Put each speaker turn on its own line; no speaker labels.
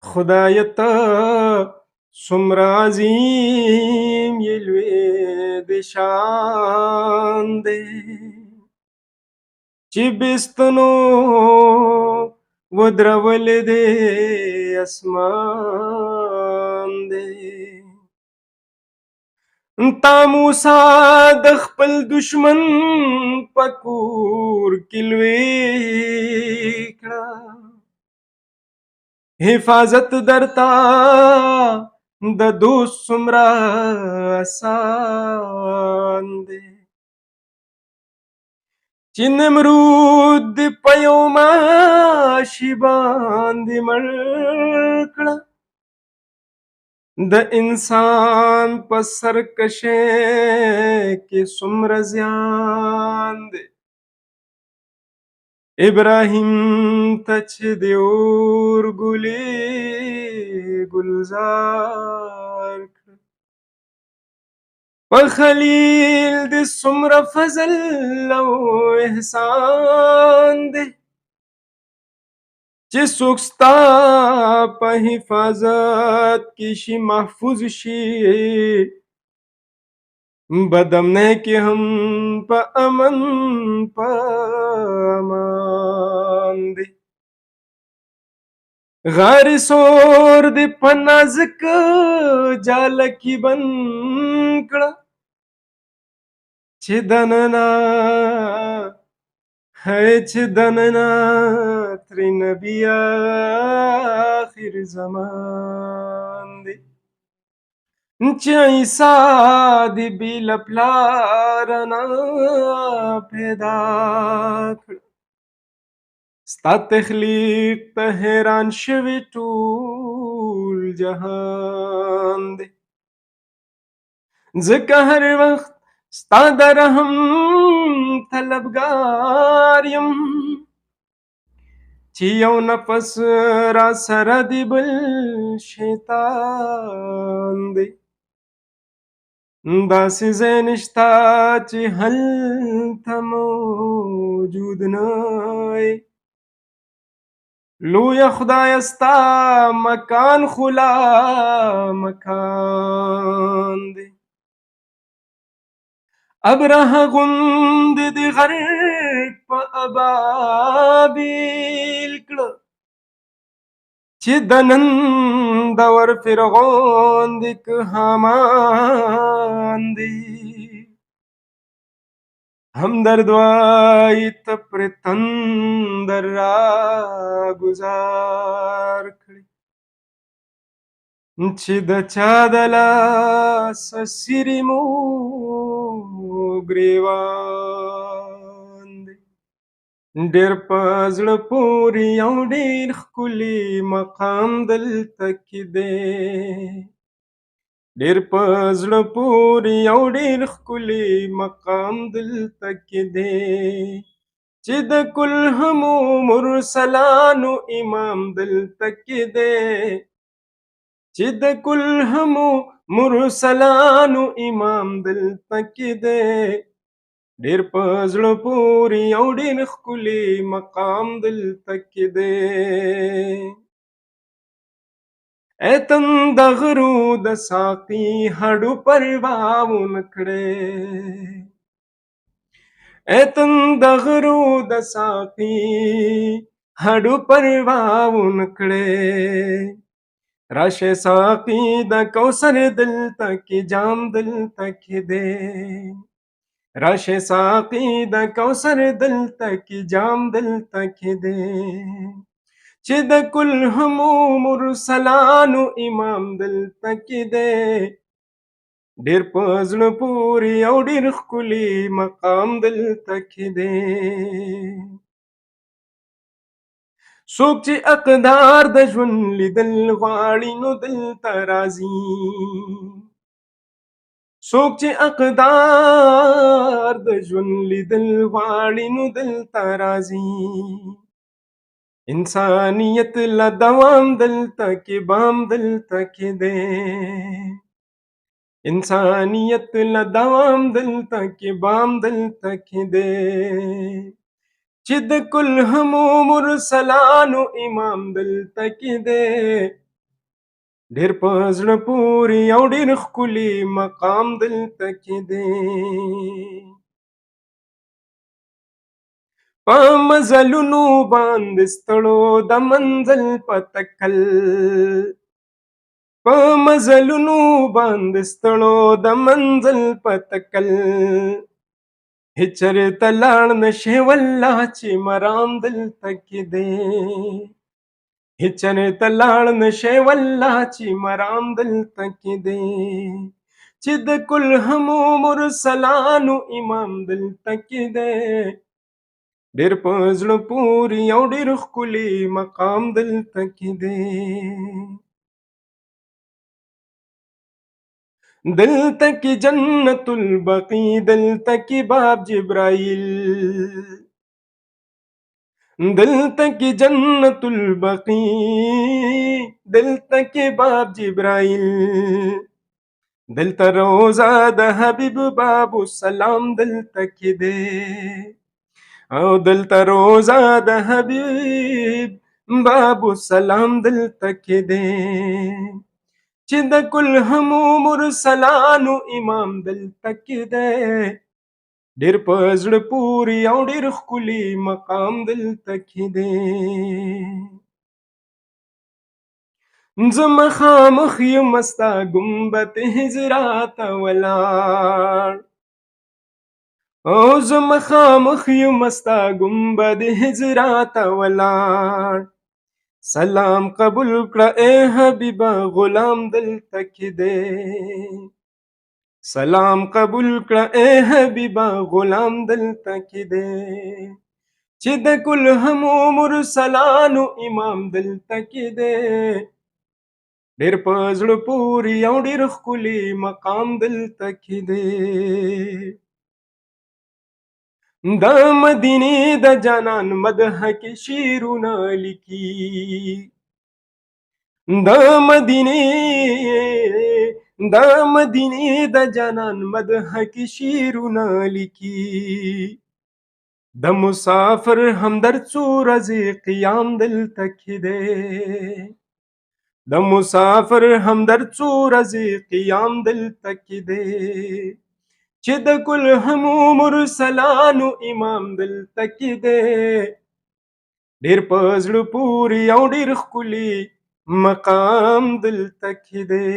خدایه ته څومره عظیم یې لوی دې شان دی چې بستنو ودرولې دې اسمان دی تا موسی د خپل دشمن په کور کې لوی کړه حفاظت درتا د دوست څومره آسان دی چې نمرود د په یو ماشي باندې مړ کړه د انسان په سرکشۍ کې څومره زیان دی ابراهیم ته چې د اور ګلې ګلزار کړه په خلیل د څومره فضل او احسان دی چې څوک ستا په حفاظت کې شي محفوظ شي بدم نه کې هم په امان دی غار سور دی په نازک جال کې بند کړه چې دننه چې دننه ترېنه بیا آخر زمان دی چې عیسی د بې له پلاره نه پیدا کړه ستا تخلیق ته حیران شوي ټول جهان دی ځکه هر وخت ستا د رحم طلبګار یم چې یو نفس را سره دی بل شیطان دی داسې ځای نشته چې هلته موجود نه وي لویه خدایه ستا مکان خلا مکان دی ابره غوندې د غرق په ابابیل کړه چې د نن دور فرعون د که حامان دی همدرد وایي ته پرې تندر راګزار کړي چې د چا د لاسه سیرې مو ګریوان دی ډېر په زړه پورې یو ډېر ښکلی مقام دلته کې دی ډېر په زړه پورې یو ډېر ښکلی مقام دلته کې دی چې د کلهمو مرسلانو امام دلته کې دی چې د کلهمو مرسلانو امام دلته کې دی ډېر په زړه پورې یو ډېر ښکلی مقام دلته کې دی ای تند غرو د ساقي هډو پروا ونه کړې ای تند غرو د ساقي هډو پروا ونه کړې راشه ساقي د کوثر دلته کې جام دلته کې دی راشه ساقي د کوثر دلته کې جام دلته کې دی چې د کلهمو مرسلانو امام دلته کې دی ډېر په زړه پورې یو ډېر ښکلی مقام دلته کې دی څوک چې اقدار د ژوند لیدل غواړي نو دلته راځي څوک چې اقدار د ژوند لیدل غواړي نو دلته راځي انسانیت له دوام دلته کې بام دلته کې دی انسانیت له دوام دلته کې بام دلته کې دی چې د کلهمو مرسلانو امام دلته کې دی ډېر په زړه پورې او ډېر ښکلي مقام دلته کې دی. په مزلونو باندې ستړو د منزل په تکل، په مزلونو باندې ستړو د منزل په تکل، هېڅ چېرته لاړ نشې والله چې مرام دلته کې دی. هېڅ چېرته لاړ نشې والله چې مرام دلته کې دی. چې د کل همو مرسلانو امام دلته کې دی. ډېر په زړه پورې او ډېر ښکلي مقام دلته کې دی. دلته کې جنت البقی، دلته کې باب جبرائیل، دلته کې جنت البقی، دلته کې باب جبرائیل، دلته روضه د حبیب باب السلام دلته کې دی. او دلته روضه د حبیب باب السلام دلته کې دی. چې د کل همو مرسلانو امام دلته کې دی. ډېر په زړه پورې او ډېر ښکلي مقام دلته کې دی. زه مخامخ یم ستا ګنبد هجرا ته ولاړ، او زه مخامخ یم ستا ګنبد هجرا ته ولاړ. سلام قبول کړه ای حبیبه غلام دلته کې دی. سلام قبول کړه ای حبیبه غلام دلته کې دی. چې د کل همو مرسلانو امام دلته کې دی. ډېر په زړه پورې او ډېر ښکلي مقام دلته کې دی. د مدینې د جانان مدح کې شعرونه لیکي، د مدینې د جانان مدح کې شعرونه لیکي. د مسافر همدرد څو ورځې قیام دلته کې دی. د مسافر همدرد څو ورځې قیام دلته کې دی. چې د کل همو مرسلانو امام دلته کې دی. ډېر په زړه پورې او ډېر ښکلي مقام دلته کې دی.